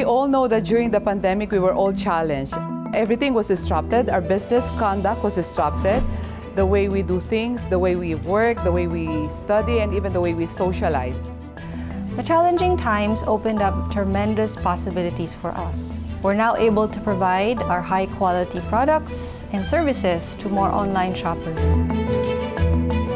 we all know that during the pandemic, we were all challenged. Everything was disrupted. Our business conduct was disrupted. The way we do things, the way we work, the way we study, and even the way we socialize. The challenging times opened up tremendous possibilities for us. We're now able to provide our high-quality products and services to more online shoppers.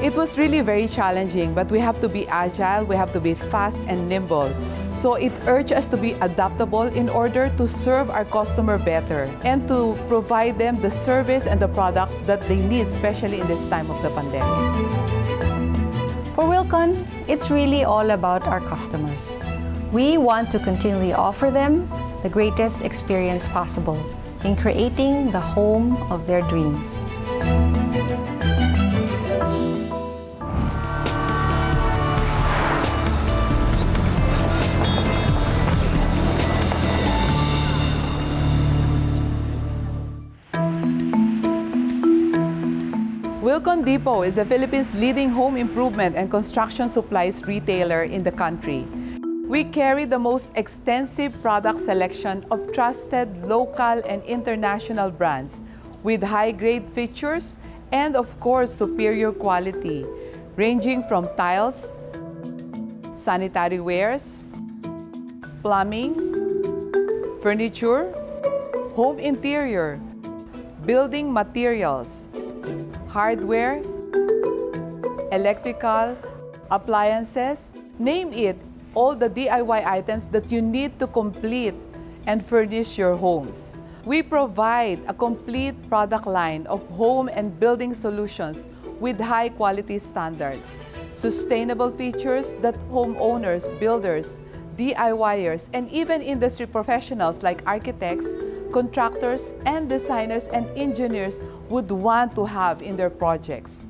It was really very challenging, but we have to be agile, we have to be fast and nimble. So it urged us to be adaptable in order to serve our customer better and to provide them the service and the products that they need, especially in this time of the pandemic. For Wilcon, it's really all about our customers. We want to continually offer them the greatest experience possible in creating the home of their dreams. Wilcon Depot is the Philippines' leading home improvement and construction supplies retailer in the country. We carry the most extensive product selection of trusted local and international brands with high-grade features and, of course, superior quality, ranging from tiles, sanitary wares, plumbing, furniture, home interior, building materials, hardware, electrical, appliances, name it, all the DIY items that you need to complete and furnish your homes. We provide a complete product line of home and building solutions with high quality standards, sustainable features that homeowners, builders, DIYers, and even industry professionals like architects, contractors, and designers and engineers would want to have in their projects.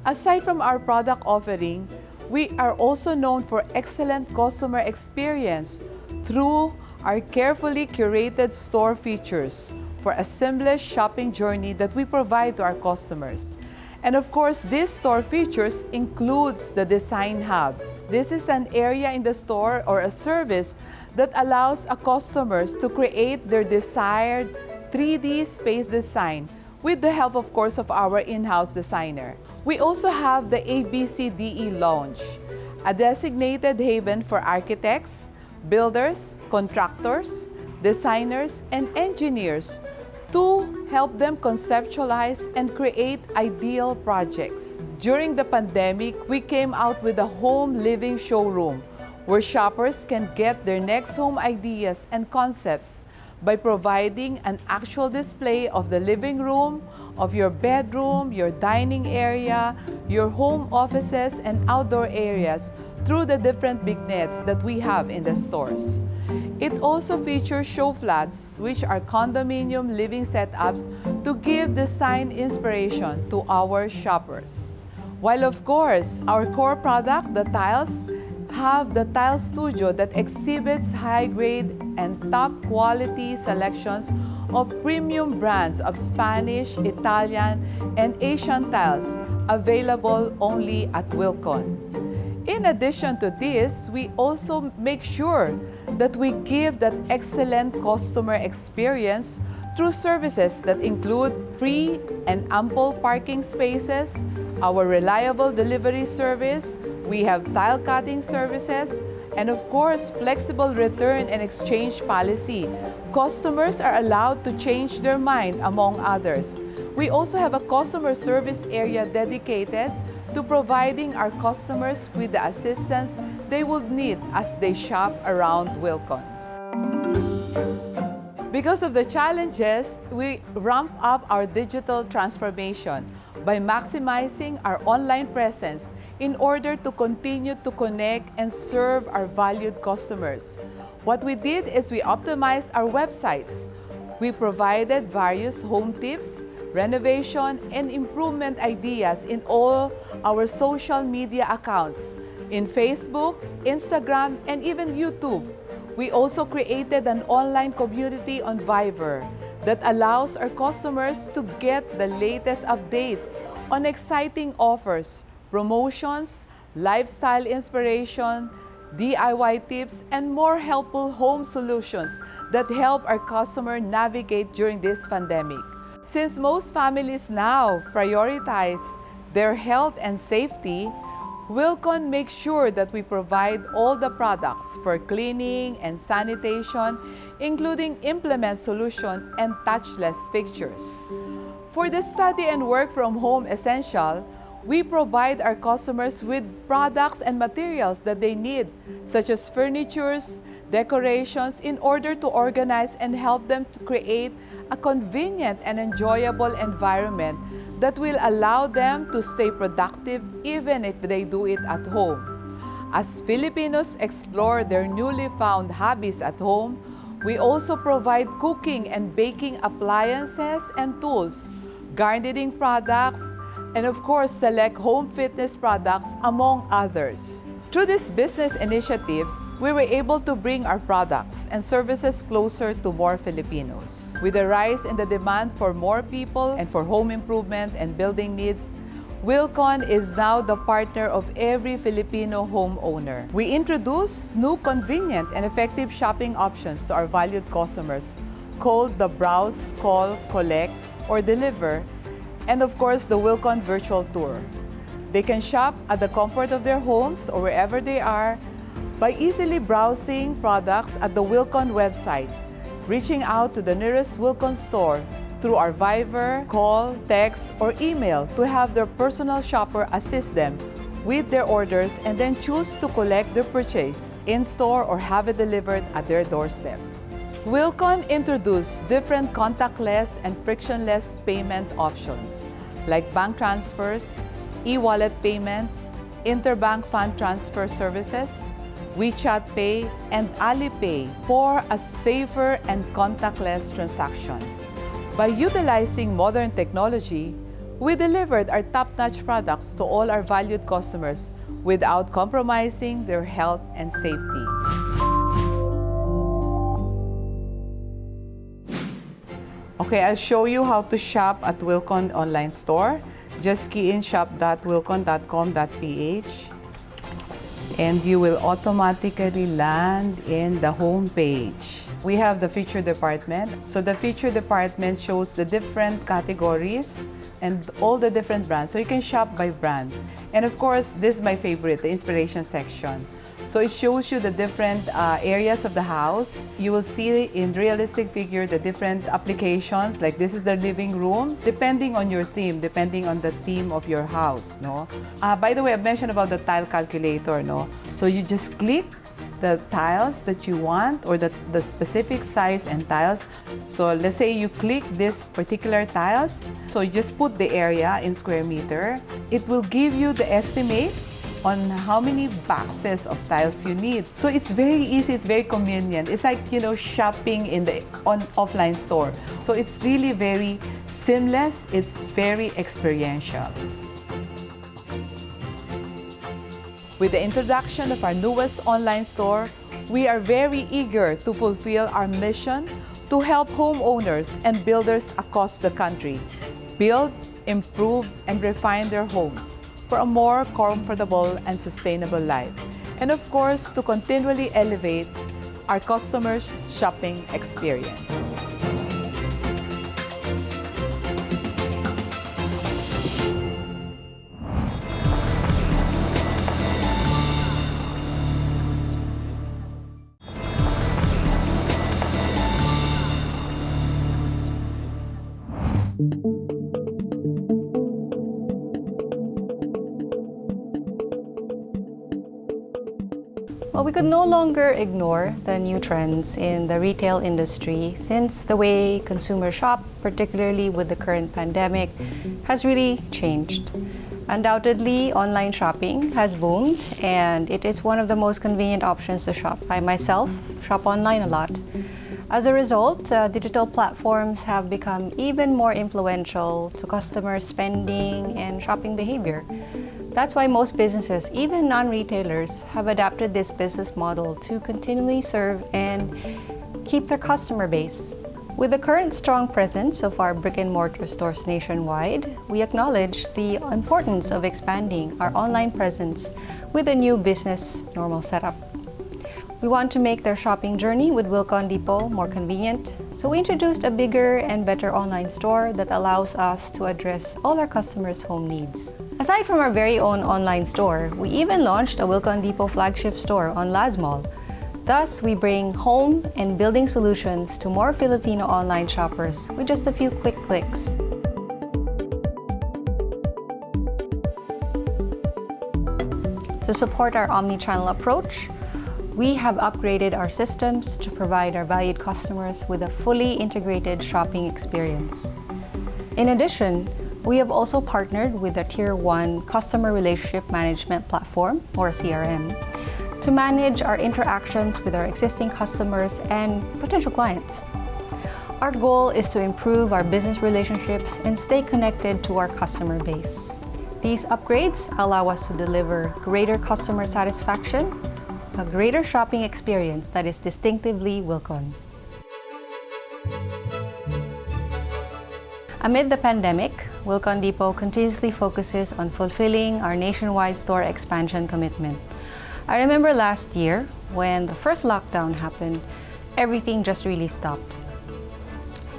Aside from our product offering, we are also known for excellent customer experience through our carefully curated store features for a seamless shopping journey that we provide to our customers. And of course, these store features includes the Design Hub. This is an area in the store or a service that allows our customers to create their desired 3D space design with the help, of course, of our in-house designer. We also have the ABCDE Lounge, a designated haven for architects, builders, contractors, designers, and engineers to help them conceptualize and create ideal projects. During the pandemic, we came out with a home living showroom where shoppers can get their next home ideas and concepts by providing an actual display of the living room, of your bedroom, your dining area, your home offices, and outdoor areas through the different vignettes that we have in the stores. It also features show flats, which are condominium living setups to give design inspiration to our shoppers. While of course, our core product, the tiles, have the Tile Studio that exhibits high-grade and top-quality selections of premium brands of Spanish, Italian, and Asian tiles available only at Wilcon. In addition to this, we also make sure that we give that excellent customer experience through services that include free and ample parking spaces, our reliable delivery service, we have tile cutting services, and of course, flexible return and exchange policy. Customers are allowed to change their mind, among others. We also have a customer service area dedicated to providing our customers with the assistance they would need as they shop around Wilcon. Because of the challenges, we ramp up our digital transformation by maximizing our online presence in order to continue to connect and serve our valued customers. What we did is we optimized our websites. We provided various home tips, renovation, and improvement ideas in all our social media accounts, in Facebook, Instagram, and even YouTube. We also created an online community on Viber that allows our customers to get the latest updates on exciting offers, promotions, lifestyle inspiration, DIY tips, and more helpful home solutions that help our customer navigate during this pandemic. Since most families now prioritize their health and safety, Wilcon makes sure that we provide all the products for cleaning and sanitation, including implement solution and touchless fixtures. For the study and work from home essential, we provide our customers with products and materials that they need, such as furnitures, decorations, in order to organize and help them to create a convenient and enjoyable environment that will allow them to stay productive even if they do it at home. As Filipinos explore their newly found hobbies at home, we also provide cooking and baking appliances and tools, gardening products, and of course, select home fitness products, among others. Through these business initiatives, we were able to bring our products and services closer to more Filipinos. With the rise in the demand for more people and for home improvement and building needs, Wilcon is now the partner of every Filipino homeowner. We introduce new convenient and effective shopping options to our valued customers called the Browse, Call, Collect, or Deliver, and of course the Wilcon Virtual Tour. They can shop at the comfort of their homes or wherever they are by easily browsing products at the Wilcon website, reaching out to the nearest Wilcon store through our Viber, call, text, or email to have their personal shopper assist them with their orders and then choose to collect their purchase in-store or have it delivered at their doorsteps. Wilcon introduced different contactless and frictionless payment options like bank transfers, e-wallet payments, interbank fund transfer services, WeChat Pay, and Alipay for a safer and contactless transaction. By utilizing modern technology, we delivered our top-notch products to all our valued customers without compromising their health and safety. Okay, I'll show you how to shop at Wilcon online store. Just key in shop.wilcon.com.ph and you will automatically land in the home page. We have the feature department. So the feature department shows the different categories and all the different brands. So you can shop by brand. And of course, this is my favorite, the inspiration section. So it shows you the different areas of the house. You will see in realistic figure the different applications, like this is the living room, depending on your theme, depending on the theme of your house. No? By the way, I mentioned about the tile calculator. No? So you just click the tiles that you want or the specific size and tiles. So let's say you click this particular tiles. So you just put the area in square meter. It will give you the estimate on how many boxes of tiles you need. So it's very easy, it's very convenient. It's like, you know, shopping in the offline store. So it's really very seamless, it's very experiential. With the introduction of our newest online store, we are very eager to fulfill our mission to help homeowners and builders across the country build, improve, and refine their homes for a more comfortable and sustainable life. And of course, to continually elevate our customers' shopping experience. Well, we could no longer ignore the new trends in the retail industry since the way consumers shop, particularly with the current pandemic, has really changed. Undoubtedly, online shopping has boomed and it is one of the most convenient options to shop. I myself shop online a lot. As a result, digital platforms have become even more influential to customer spending and shopping behavior. That's why most businesses, even non-retailers, have adapted this business model to continually serve and keep their customer base. With the current strong presence of our brick-and-mortar stores nationwide, we acknowledge the importance of expanding our online presence with a new business normal setup. We want to make their shopping journey with Wilcon Depot more convenient, so we introduced a bigger and better online store that allows us to address all our customers' home needs. Aside from our very own online store, we even launched a Wilcon Depot flagship store on Lazmall. Thus, we bring home and building solutions to more Filipino online shoppers with just a few quick clicks. To support our omni-channel approach, we have upgraded our systems to provide our valued customers with a fully integrated shopping experience. In addition, we have also partnered with a Tier 1 Customer Relationship Management Platform, or CRM, to manage our interactions with our existing customers and potential clients. Our goal is to improve our business relationships and stay connected to our customer base. These upgrades allow us to deliver greater customer satisfaction, a greater shopping experience that is distinctively Wilcon. Amid the pandemic, Wilcon Depot continuously focuses on fulfilling our nationwide store expansion commitment. I remember last year, when the first lockdown happened, everything just really stopped.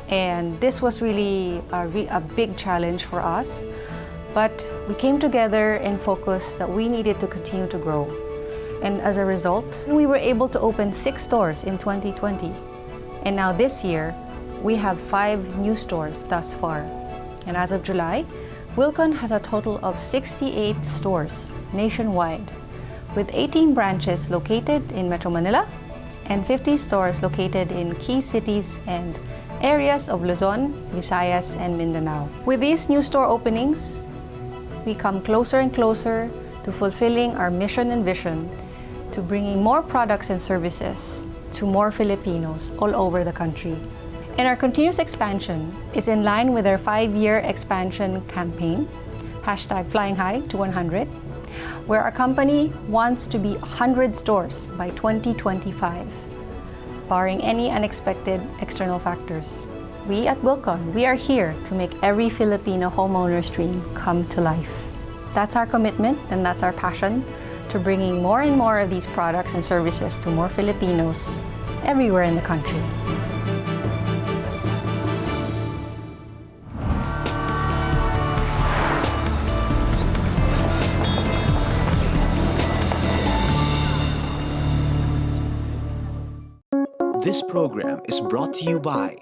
And this was really a big challenge for us, but we came together and focused that we needed to continue to grow. And as a result, we were able to open 6 stores in 2020. And now this year, we have 5 new stores thus far. And as of July, Wilcon has a total of 68 stores nationwide, with 18 branches located in Metro Manila and 50 stores located in key cities and areas of Luzon, Visayas, and Mindanao. With these new store openings, we come closer and closer to fulfilling our mission and vision to bringing more products and services to more Filipinos all over the country. And our continuous expansion is in line with our 5-year expansion campaign, #FlyingHighTo100, where our company wants to be 100 stores by 2025, barring any unexpected external factors. We at Wilcon, we are here to make every Filipino homeowner's dream come to life. That's our commitment and that's our passion to bringing more and more of these products and services to more Filipinos everywhere in the country. This program is brought to you by